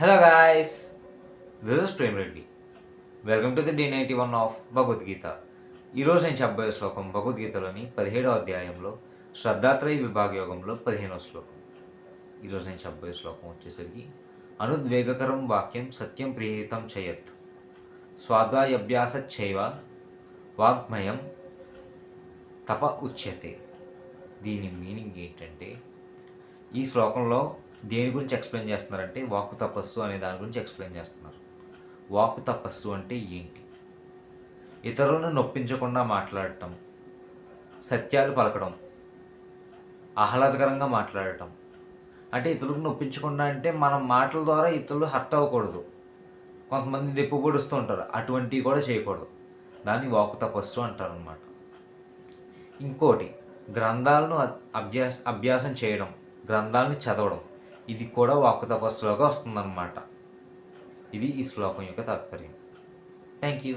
Hello guys, this is Prem Reddy. Welcome to the D91 of Bhagavad Gita. ఈరోజు నేను చెప్పబోయే శ్లోకం భగవద్గీతలోని 17వ అధ్యాయంలో శ్రద్ధాత్రయ విభాగ యోగంలో 15వ శ్లోకం. ఈరోజు నేను చెప్పబోయే శ్లోకం వచ్చేసరికి అనుద్వేగకరం వాక్యం సత్యం ప్రిహితం చయత్ స్వాధ్యాయాభ్యాసచ్చైవ వాగ్మయం తప ఉచ్యతే. దీని మీనింగ్ ఏంటంటే ఈ శ్లోకంలో దేని గురించి ఎక్స్ప్లెయిన్ చేస్తున్నారంటే వాక్కు తపస్సు అనే దాని గురించి ఎక్స్ప్లెయిన్ చేస్తున్నారు. వాక్కు తపస్సు అంటే ఏంటి? ఇతరులను నొప్పించకుండా మాట్లాడటం, సత్యాలు పలకడం, ఆహ్లాదకరంగా మాట్లాడటం. అంటే ఇతరులకు నొప్పించకుండా అంటే మనం మాటల ద్వారా ఇతరులు హర్ట్ అవ్వకూడదు. కొంతమంది దెప్పు పొడుస్తూ ఉంటారు, అటువంటివి కూడా చేయకూడదు. దాన్ని వాక్కు తపస్సు అంటారనమాట. ఇంకోటి గ్రంథాలను అభ్యాసం చేయడం, గ్రంథాలను చదవడం, ఇది కూడా వాక్కు తపస్సులోగా వస్తుందన్నమాట. ఇది ఈ శ్లోకం యొక్క తాత్పర్యం. Thank you.